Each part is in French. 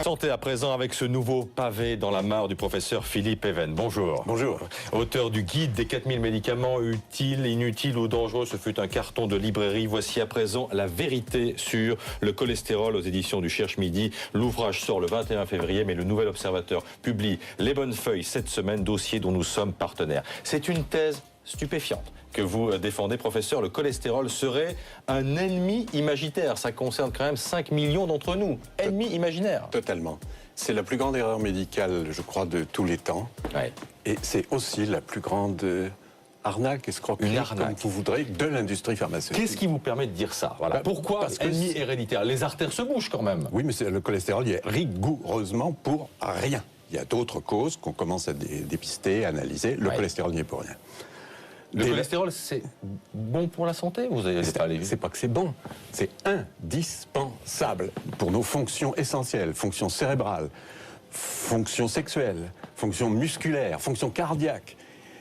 Santé à présent avec ce nouveau pavé dans la mare du professeur Philippe Even. Bonjour. Bonjour. Auteur du guide des 4000 médicaments utiles, inutiles ou dangereux, ce fut un carton de librairie. Voici à présent la vérité sur le cholestérol aux éditions du Cherche Midi. L'ouvrage sort le 21 février, mais le Nouvel Observateur publie Les Bonnes Feuilles cette semaine, dossier dont nous sommes partenaires. C'est une thèse stupéfiante que vous défendez, professeur. Le cholestérol serait un ennemi imaginaire. Ça concerne quand même 5 millions d'entre nous. Ennemi imaginaire. Totalement. C'est la plus grande erreur médicale, je crois, de tous les temps. Ouais. Et c'est aussi la plus grande arnaque, escroquerie, comme vous voudrez, de l'industrie pharmaceutique. Qu'est-ce qui vous permet de dire ça? Voilà. Pourquoi parce que ennemi héréditaire? Les artères se bougent quand même. Oui, mais le cholestérol, il est rigoureusement pour rien. Il y a d'autres causes qu'on commence à dépister, à analyser. Le cholestérol n'y est pour rien. Le cholestérol, c'est bon pour la santé? Vous n'allez pas aller vite. C'est pas que c'est bon, c'est indispensable pour nos fonctions essentielles, fonctions cérébrales, fonctions sexuelles, fonctions musculaires, fonctions cardiaques.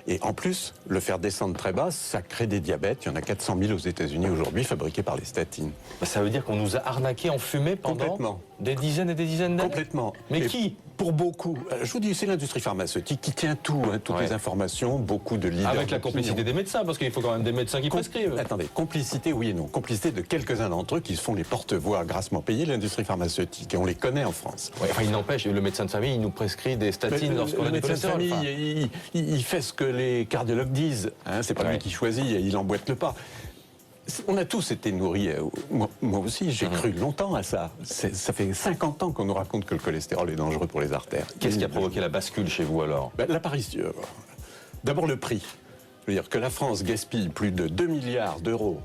Et en plus, le faire descendre très bas, ça crée des diabètes. Il y en a 400 000 aux États-Unis aujourd'hui fabriqués par les statines. Ça veut dire qu'on nous a arnaqués en fumée pendant des dizaines et des dizaines d'années? Complètement. Mais qui? Pour beaucoup. Je vous dis, c'est l'industrie pharmaceutique qui tient tout, hein, toutes les informations, beaucoup de leaders. Avec la complicité des médecins, parce qu'il faut quand même des médecins qui prescrivent. Attendez, complicité, oui et non. Complicité de quelques-uns d'entre eux qui se font les porte-voix grassement payés de l'industrie pharmaceutique. Et on les connaît en France. Ouais, enfin, il n'empêche, le médecin de famille, il nous prescrit des statines lorsqu'on a du cholestérol. Le médecin de famille, il fait ce que les cardiologues disent. Hein, c'est pas lui qui choisit, il emboîte le pas. On a tous été nourris, moi aussi, j'ai cru longtemps à ça. Ça fait 50 ans qu'on nous raconte que le cholestérol est dangereux pour les artères. Qu'est-ce qui a provoqué la bascule chez vous alors? L'apparition. D'abord le prix. Je veux dire que la France gaspille plus de 2 milliards d'euros,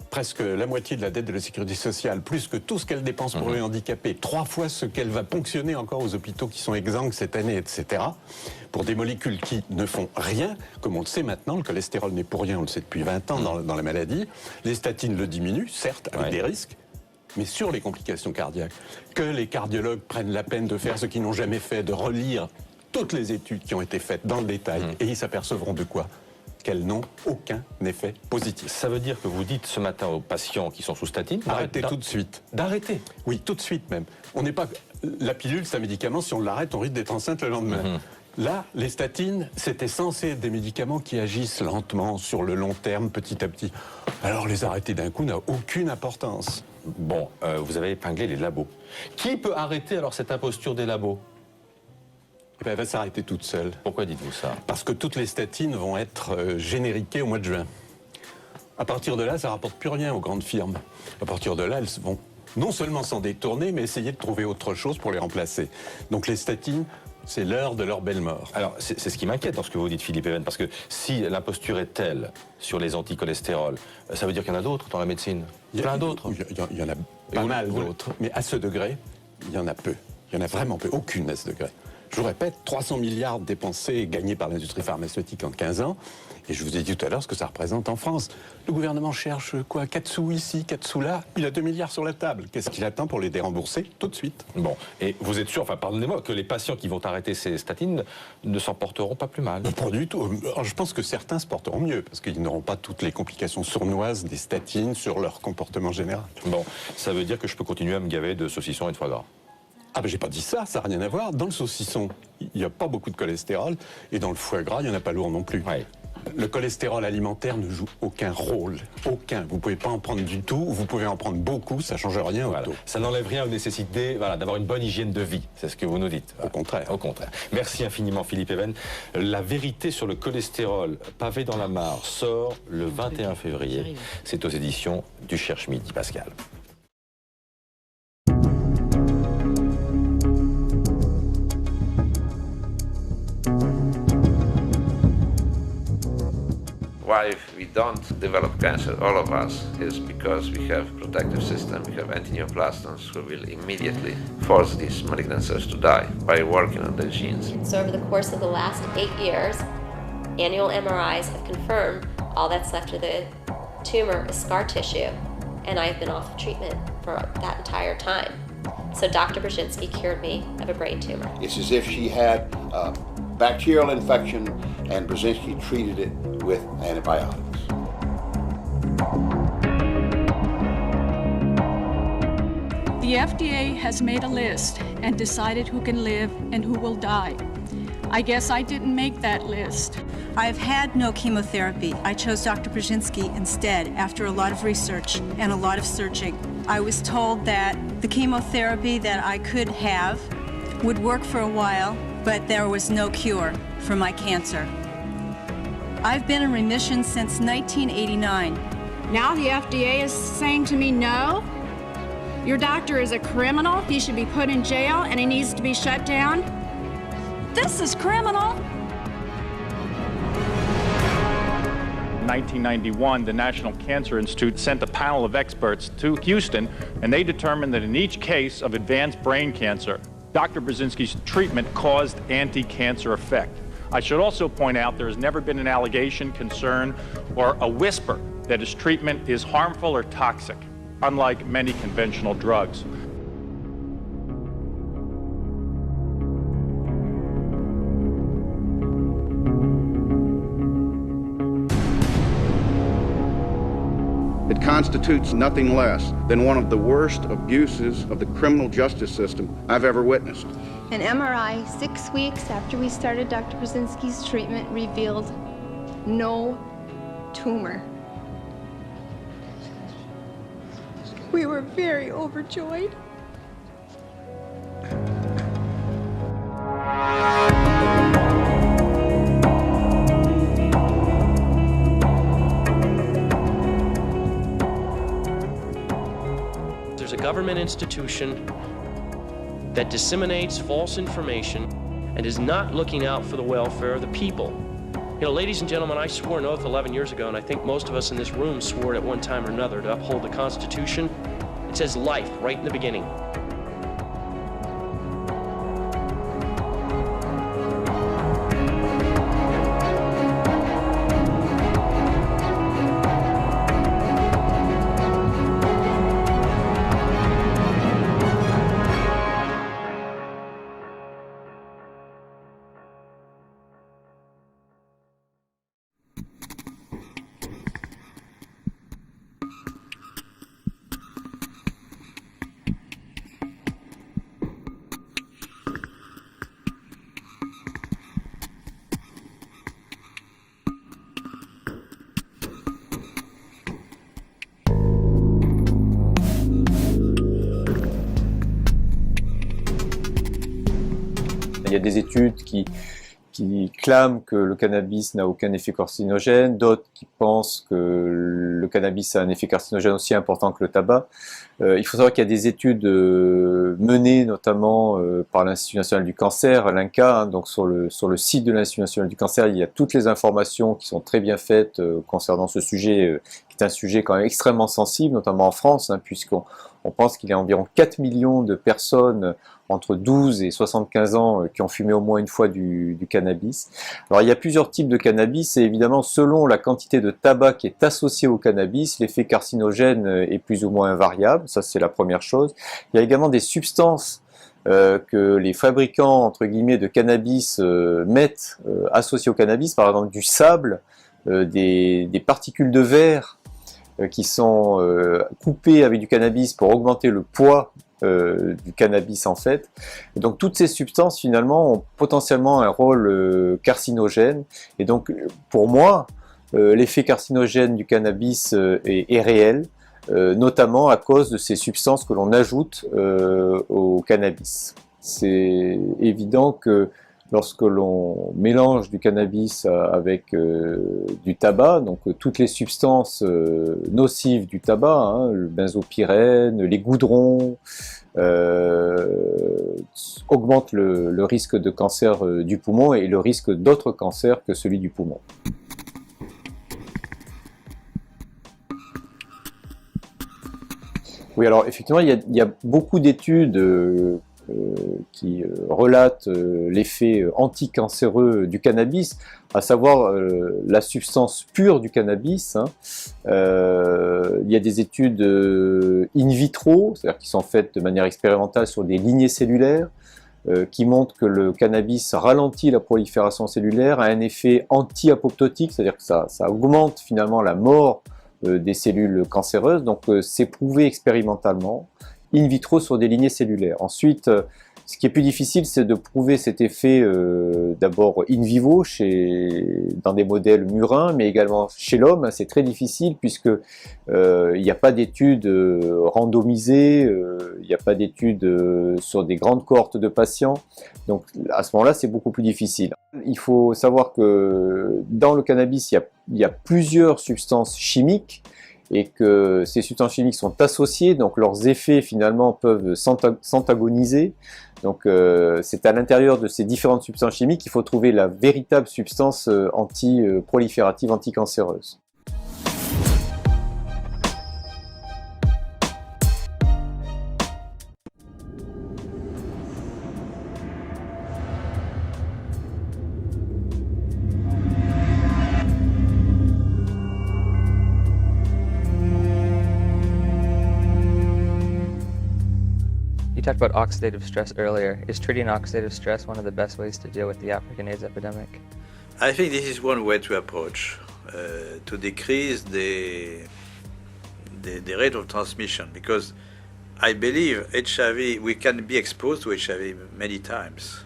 presque la moitié de la dette de la sécurité sociale, plus que tout ce qu'elle dépense pour les handicapés, 3 fois ce qu'elle va ponctionner encore aux hôpitaux qui sont exsangues cette année, etc., pour des molécules qui ne font rien, comme on le sait maintenant, le cholestérol n'est pour rien, on le sait depuis 20 ans dans la maladie, les statines le diminuent, certes, avec des risques, mais sur les complications cardiaques, que les cardiologues prennent la peine de faire ce qu'ils n'ont jamais fait, de relire toutes les études qui ont été faites dans le détail, et ils s'apercevront de quoi? Qu'elles n'ont aucun effet positif. Ça veut dire que vous dites ce matin aux patients qui sont sous statine d'arrêter tout de suite. D'arrêter? Oui, tout de suite même. On n'est pas... La pilule, c'est un médicament, si on l'arrête, on risque d'être enceinte le lendemain. Là, les statines, c'était censé être des médicaments qui agissent lentement, sur le long terme, petit à petit. Alors les arrêter d'un coup n'a aucune importance. Bon, vous avez épinglé les labos. Qui peut arrêter alors cette imposture des labos? Elle va s'arrêter toute seule. Pourquoi dites-vous ça? Parce que toutes les statines vont être génériquées au mois de juin. À partir de là, ça ne rapporte plus rien aux grandes firmes. À partir de là, elles vont non seulement s'en détourner, mais essayer de trouver autre chose pour les remplacer. Donc les statines, c'est l'heure de leur belle mort. Alors, c'est ce qui m'inquiète dans ce que vous dites, Philippe Even, parce que si l'imposture est telle sur les anticholestérols, ça veut dire qu'il y en a d'autres dans la médecine? Plein d'autres? Il y en a pas mal d'autres, mais à ce degré, il y en a peu. Il y en a vraiment peu, aucune à ce degré. Je vous répète, 300 milliards dépensés et gagnés par l'industrie pharmaceutique en 15 ans. Et je vous ai dit tout à l'heure ce que ça représente en France. Le gouvernement cherche quoi? 4 sous ici, 4 sous là. Il a 2 milliards sur la table. Qu'est-ce qu'il attend pour les dérembourser tout de suite? Bon, et vous êtes sûr, enfin pardonnez-moi, que les patients qui vont arrêter ces statines ne s'en porteront pas plus mal? Pas du tout. Alors, je pense que certains se porteront mieux, parce qu'ils n'auront pas toutes les complications sournoises des statines sur leur comportement général. Bon, ça veut dire que je peux continuer à me gaver de saucissons et de foie gras? Ah ben j'ai pas dit ça, ça n'a rien à voir. Dans le saucisson, il n'y a pas beaucoup de cholestérol, et dans le foie gras, il n'y en a pas lourd non plus. Le cholestérol alimentaire ne joue aucun rôle, aucun. Vous ne pouvez pas en prendre du tout, vous pouvez en prendre beaucoup, ça ne change rien au taux. Ça n'enlève rien aux nécessités d'avoir une bonne hygiène de vie, c'est ce que vous nous dites. Au contraire. Au contraire. Merci infiniment Philippe Even. La vérité sur le cholestérol, pavé dans la mare, sort le 21 février. C'est aux éditions du Cherche Midi, Pascal. Why we don't develop cancer, all of us, is because we have protective system. We have antineoplastons who will immediately force these malignant cells to die by working on the genes. So over the course of the last 8 years, annual MRIs have confirmed all that's left of the tumor is scar tissue, and I've been off of treatment for that entire time. So Dr. Brzezinski cured me of a brain tumor. It's as if she had a bacterial infection and Brzezinski treated it with antibiotics. The The FDA has made a list and decided who can live and who will die. I guess I didn't make that list. I've had no chemotherapy. I chose Dr. Brzezinski instead after a lot of research and a lot of searching. I was told that the chemotherapy that I could have would work for a while, but there was no cure for my cancer. I've been in remission since 1989. Now the FDA is saying to me, no, your doctor is a criminal, he should be put in jail, and he needs to be shut down. This is criminal. In 1991, the National Cancer Institute sent a panel of experts to Houston, and they determined that in each case of advanced brain cancer, Dr. Brzezinski's treatment caused anti-cancer effect. I should also point out there has never been an allegation, concern, or a whisper that his treatment is harmful or toxic, unlike many conventional drugs. It constitutes nothing less than one of the worst abuses of the criminal justice system I've ever witnessed. An MRI 6 weeks after we started Dr. Brzezinski's treatment revealed no tumor. We were very overjoyed. There's a government institution that disseminates false information and is not looking out for the welfare of the people. You know, ladies and gentlemen, I swore an oath 11 years ago, and I think most of us in this room swore it at one time or another, to uphold the Constitution. It says life right in the beginning. Il y a des études qui clament que le cannabis n'a aucun effet carcinogène, d'autres qui pensent que le cannabis a un effet carcinogène aussi important que le tabac. Il faut savoir qu'il y a des études menées notamment par l'Institut national du cancer, l'INCa, hein, donc sur le site de l'Institut national du cancer, il y a toutes les informations qui sont très bien faites concernant ce sujet, qui est un sujet quand même extrêmement sensible, notamment en France, hein, puisqu'on pense qu'il y a environ 4 millions de personnes entre 12 et 75 ans qui ont fumé au moins une fois du cannabis. Alors il y a plusieurs types de cannabis et évidemment selon la quantité de tabac qui est associée au cannabis, l'effet carcinogène est plus ou moins variable, ça c'est la première chose. Il y a également des substances que les fabricants entre guillemets de cannabis mettent associées au cannabis, par exemple du sable, des particules de verre qui sont coupées avec du cannabis pour augmenter le poids du cannabis en fait. Et donc toutes ces substances finalement ont potentiellement un rôle carcinogène et donc pour moi l'effet carcinogène du cannabis est réel, notamment à cause de ces substances que l'on ajoute au cannabis. C'est évident que lorsque l'on mélange du cannabis avec du tabac, donc toutes les substances nocives du tabac, hein, le benzopyrène, les goudrons, augmentent le risque de cancer du poumon et le risque d'autres cancers que celui du poumon. Oui, alors effectivement, il y a beaucoup d'études qui relate l'effet anticancéreux du cannabis, à savoir la substance pure du cannabis. Hein. Il y a des études in vitro, c'est-à-dire qui sont faites de manière expérimentale sur des lignées cellulaires, qui montrent que le cannabis ralentit la prolifération cellulaire, a un effet anti-apoptotique, c'est-à-dire que ça augmente finalement la mort des cellules cancéreuses, donc c'est prouvé expérimentalement. in vitro sur des lignées cellulaires. Ensuite, ce qui est plus difficile, c'est de prouver cet effet d'abord in vivo dans des modèles murins, mais également chez l'homme. C'est très difficile puisque il n'y a pas d'études randomisées, il n'y a pas d'études sur des grandes cohortes de patients. Donc à ce moment-là, c'est beaucoup plus difficile. Il faut savoir que dans le cannabis, il y a plusieurs substances chimiques et que ces substances chimiques sont associées, donc leurs effets finalement peuvent s'antagoniser. Donc c'est à l'intérieur de ces différentes substances chimiques qu'il faut trouver la véritable substance anti-proliférative, anticancéreuse. You talked about oxidative stress earlier. Is treating oxidative stress one of the best ways to deal with the African AIDS epidemic? I think this is one way to approach, to decrease the rate of transmission, because I believe HIV, we can be exposed to HIV many times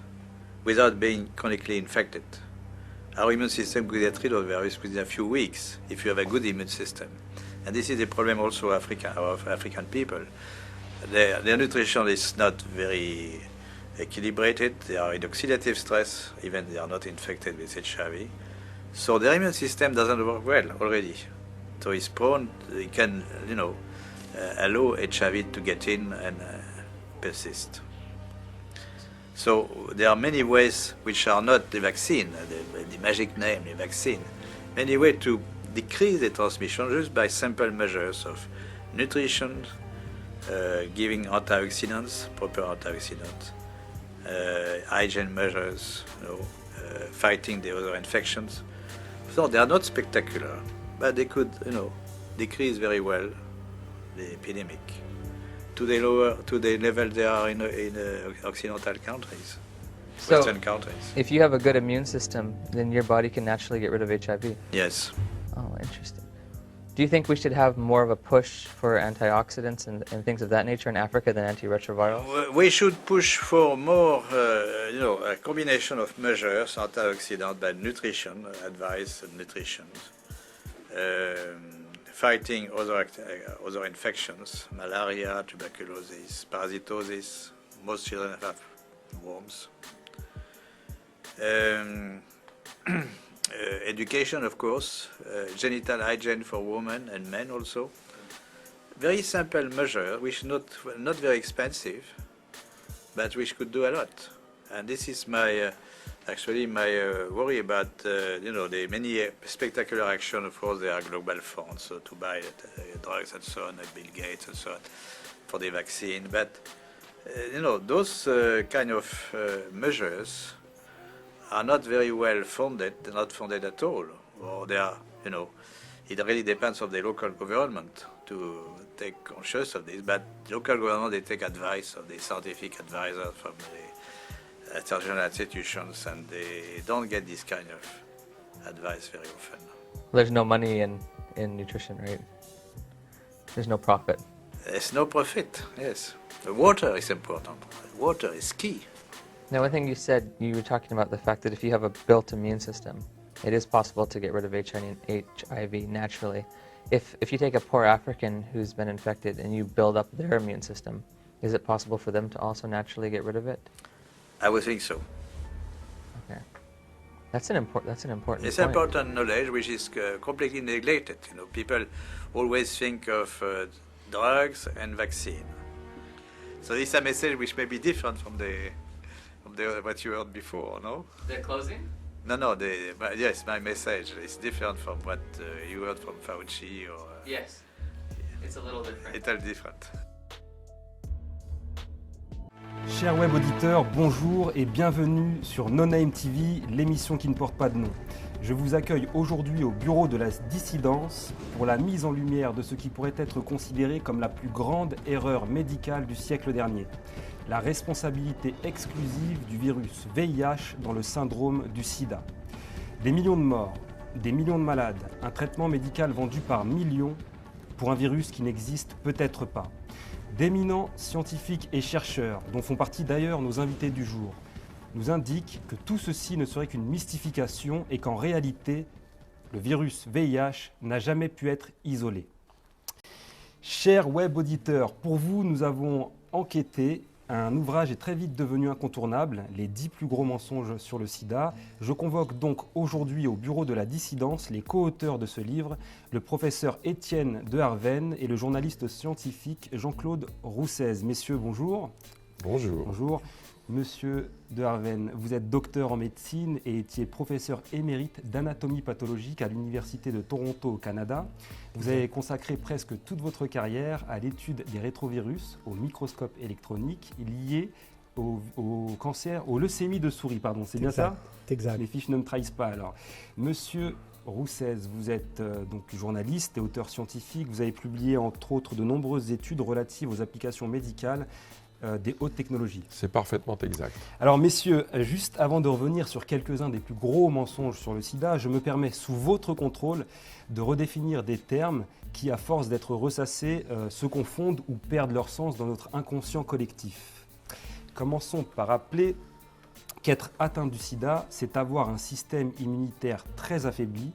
without being chronically infected. Our immune system could get rid of the virus within a few weeks if you have a good immune system. And this is the problem also of African people. Their nutrition is not very equilibrated. They are in oxidative stress, even they are not infected with HIV. So their immune system doesn't work well already. So it's prone, it can, allow HIV to get in and persist. So there are many ways which are not the vaccine, the magic name, the vaccine. Many ways to decrease the transmission just by simple measures of nutrition, giving antioxidants, proper antioxidants, hygiene measures, fighting the other infections. So they are not spectacular, but they could, decrease very well the epidemic to the level they are in Occidental countries, Western countries. If you have a good immune system, then your body can naturally get rid of HIV. Yes. Oh, interesting. Do you think we should have more of a push for antioxidants and things of that nature in Africa than antiretrovirals? We should push for more, a combination of measures, antioxidant, but nutrition, advice and nutrition, fighting other infections, malaria, tuberculosis, parasitosis. Most children have worms. Education, of course, genital hygiene for women and men also. Very simple measure, which not very expensive, but which could do a lot. And this is my worry about the many spectacular action. Of course, there are global funds to buy drugs and so on, Bill Gates and so on, for the vaccine. But those kind of measures are not very well funded, not funded at all, or they are, it really depends on the local government to take conscious of this, but local government, they take advice of the scientific advisors from the international institutions, and they don't get this kind of advice very often. There's no money in nutrition, right? There's no profit. There's no profit, yes. The water is important. Water is key. Now, one thing you said, you were talking about the fact that if you have a built immune system, it is possible to get rid of HIV naturally. If you take a poor African who's been infected and you build up their immune system, is it possible for them to also naturally get rid of it? I would think so. Okay, that's an important. It's point. Important knowledge which is completely neglected. People always think of drugs and vaccine. So this is a message which may be different from what you heard before, no? The closing? No. Yes, my message is different from what you heard from Fauci or. Yes, it's a little different. It's a little different. Chers web auditeurs, bonjour et bienvenue sur No Name TV, l'émission qui ne porte pas de nom. Je vous accueille aujourd'hui au bureau de la dissidence pour la mise en lumière de ce qui pourrait être considéré comme la plus grande erreur médicale du siècle dernier, la responsabilité exclusive du virus VIH dans le syndrome du sida. Des millions de morts, des millions de malades, un traitement médical vendu par millions pour un virus qui n'existe peut-être pas. D'éminents scientifiques et chercheurs, dont font partie d'ailleurs nos invités du jour, nous indiquent que tout ceci ne serait qu'une mystification et qu'en réalité, le virus VIH n'a jamais pu être isolé. Chers web auditeurs, pour vous, nous avons enquêté. Un ouvrage est très vite devenu incontournable, les 10 plus gros mensonges sur le sida. Je convoque donc aujourd'hui au bureau de la dissidence les co-auteurs de ce livre, le professeur Étienne de Harven et le journaliste scientifique Jean-Claude Roussez. Messieurs, bonjour. Bonjour. Bonjour. Monsieur de Harven, vous êtes docteur en médecine et étiez professeur émérite d'anatomie pathologique à l'Université de Toronto au Canada. Vous avez consacré presque toute votre carrière à l'étude des rétrovirus au microscope électronique liés au cancer, aux leucémies de souris, pardon, c'est bien ça ? Exact. Les fiches ne me trahissent pas alors. Monsieur Roussez, vous êtes donc journaliste et auteur scientifique. Vous avez publié entre autres de nombreuses études relatives aux applications médicales des hautes technologies. C'est parfaitement exact. Alors messieurs, juste avant de revenir sur quelques-uns des plus gros mensonges sur le sida, je me permets sous votre contrôle de redéfinir des termes qui, à force d'être ressassés, se confondent ou perdent leur sens dans notre inconscient collectif. Commençons par rappeler qu'être atteint du sida, c'est avoir un système immunitaire très affaibli,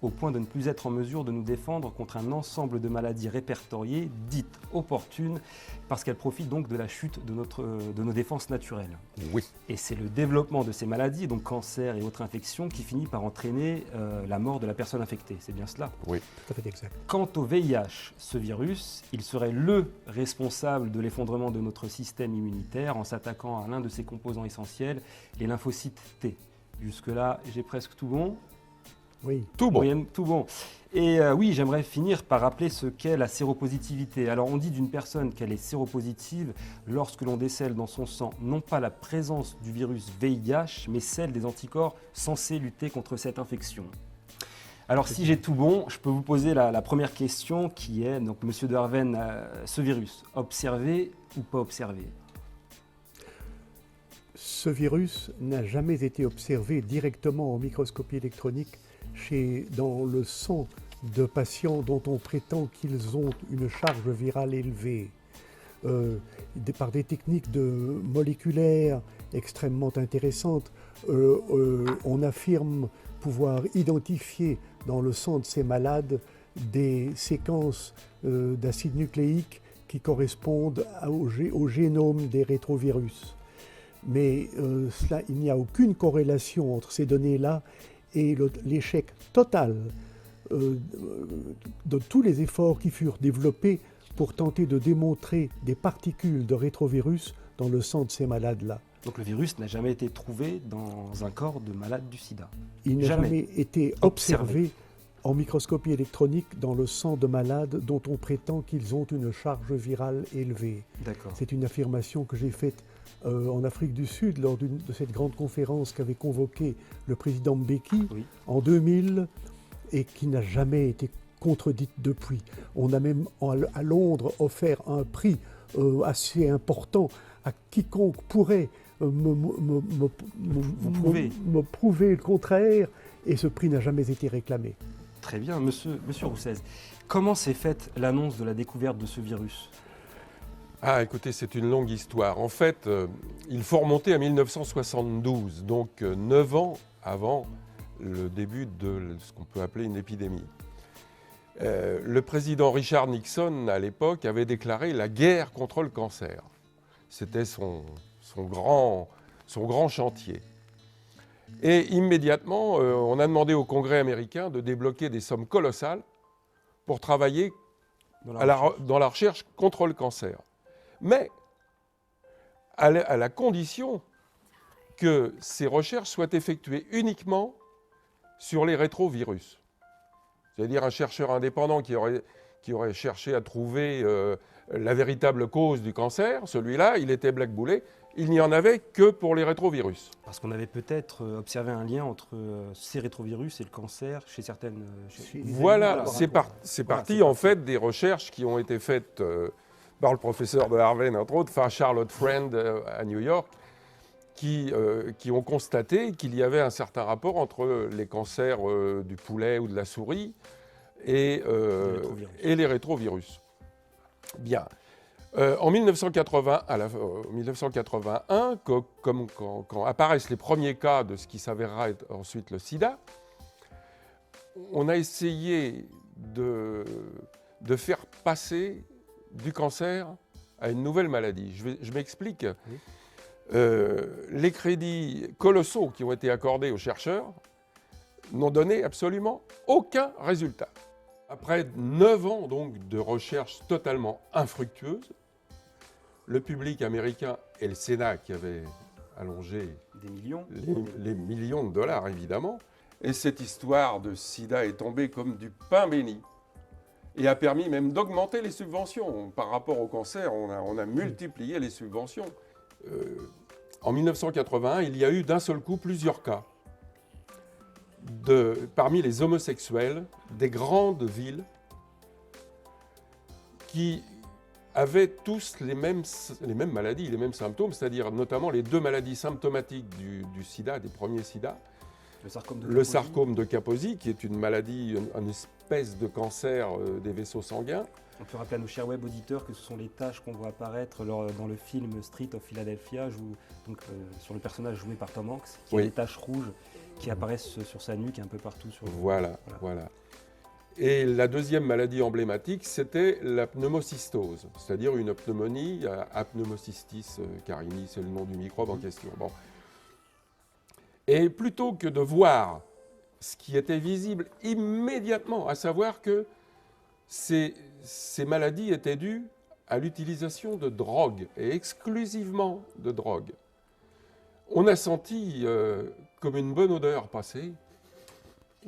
au point de ne plus être en mesure de nous défendre contre un ensemble de maladies répertoriées, dites opportunes, parce qu'elles profitent donc de la chute de nos défenses naturelles. Oui. Et c'est le développement de ces maladies, donc cancer et autres infections, qui finit par entraîner la mort de la personne infectée. C'est bien cela ? Oui. Tout à fait exact. Quant au VIH, ce virus, il serait le responsable de l'effondrement de notre système immunitaire en s'attaquant à l'un de ses composants essentiels, les lymphocytes T. Jusque-là, j'ai presque tout bon ? Oui. Tout bon. Moyenne, tout bon. Et oui, j'aimerais finir par rappeler ce qu'est la séropositivité. Alors, on dit d'une personne qu'elle est séropositive lorsque l'on décèle dans son sang non pas la présence du virus VIH, mais celle des anticorps censés lutter contre cette infection. Alors, si j'ai tout bon, je peux vous poser la première question qui est, donc, Monsieur de Harven, ce virus, observé ou pas observé ? Ce virus n'a jamais été observé directement en microscopie électronique dans le sang de patients dont on prétend qu'ils ont une charge virale élevée. Par des techniques moléculaires extrêmement intéressantes, on affirme pouvoir identifier dans le sang de ces malades des séquences d'acides nucléiques qui correspondent au génome des rétrovirus. Mais il n'y a aucune corrélation entre ces données-là et l'échec total de tous les efforts qui furent développés pour tenter de démontrer des particules de rétrovirus dans le sang de ces malades-là. Donc le virus n'a jamais été trouvé dans un corps de malade du sida. Il n'a jamais été observé en microscopie électronique dans le sang de malades dont on prétend qu'ils ont une charge virale élevée. D'accord. C'est une affirmation que j'ai faite en Afrique du Sud lors de cette grande conférence qu'avait convoquée le président Mbeki en 2000 et qui n'a jamais été contredite depuis. On a même à Londres offert un prix assez important à quiconque pourrait me prouver le contraire, et ce prix n'a jamais été réclamé. Très bien, monsieur Roussez. Comment s'est faite l'annonce de la découverte de ce virus ? Ah, écoutez, c'est une longue histoire. En fait, il faut remonter à 1972, donc 9 ans avant le début de ce qu'on peut appeler une épidémie. Le président Richard Nixon, à l'époque, avait déclaré la guerre contre le cancer. C'était son grand chantier. Et immédiatement, on a demandé au Congrès américain de débloquer des sommes colossales pour travailler dans la recherche contre le cancer. Mais à la condition que ces recherches soient effectuées uniquement sur les rétrovirus. C'est-à-dire un chercheur indépendant qui aurait cherché à trouver la véritable cause du cancer, celui-là, il était blackboulé. Il n'y en avait que pour les rétrovirus. Parce qu'on avait peut-être observé un lien entre ces rétrovirus et le cancer chez certaines... Voilà, c'est parti en fait des recherches qui ont été faites par le professeur de Harvard, entre autres, enfin Charlotte Friend à New York, qui ont constaté qu'il y avait un certain rapport entre les cancers du poulet ou de la souris et les rétrovirus. Bien. En 1981, quand apparaissent les premiers cas de ce qui s'avérera être ensuite le sida, on a essayé de faire passer du cancer à une nouvelle maladie. Je m'explique. Oui. Les crédits colossaux qui ont été accordés aux chercheurs n'ont donné absolument aucun résultat. Après 9 ans donc de recherche totalement infructueuse, le public américain et le Sénat qui avaient allongé des millions. Les millions de dollars évidemment, et cette histoire de sida est tombée comme du pain béni et a permis même d'augmenter les subventions. Par rapport au cancer, on a multiplié les subventions. En 1981, il y a eu d'un seul coup plusieurs cas parmi les homosexuels des grandes villes qui avaient tous les mêmes maladies, les mêmes symptômes, c'est-à-dire notamment les 2 maladies symptomatiques du sida, des premiers sida. Le sarcome de Kaposi, qui est une maladie, une espèce de cancer des vaisseaux sanguins. On peut rappeler à nos chers web auditeurs que ce sont les taches qu'on voit apparaître dans le film Street of Philadelphia, sur le personnage joué par Tom Hanks, qui a des taches rouges qui apparaissent sur sa nuque et un peu partout sur le Voilà. Et la deuxième maladie emblématique, c'était la pneumocystose, c'est-à-dire une pneumonie à pneumocystis carini, c'est le nom du microbe en question. Bon. Et plutôt que de voir ce qui était visible immédiatement, à savoir que ces maladies étaient dues à l'utilisation de drogue, et exclusivement de drogue, on a senti comme une bonne odeur passer.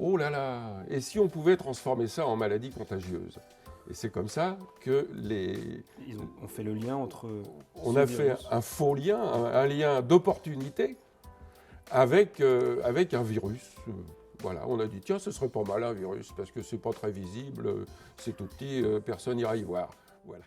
Oh là là! Et si on pouvait transformer ça en maladie contagieuse? Et c'est comme ça que on fait le lien entre... On a fait un faux lien, un lien d'opportunité avec un virus. Voilà, on a dit, tiens, ce serait pas mal un virus, parce que c'est pas très visible, c'est tout petit, personne n'ira y voir. Voilà.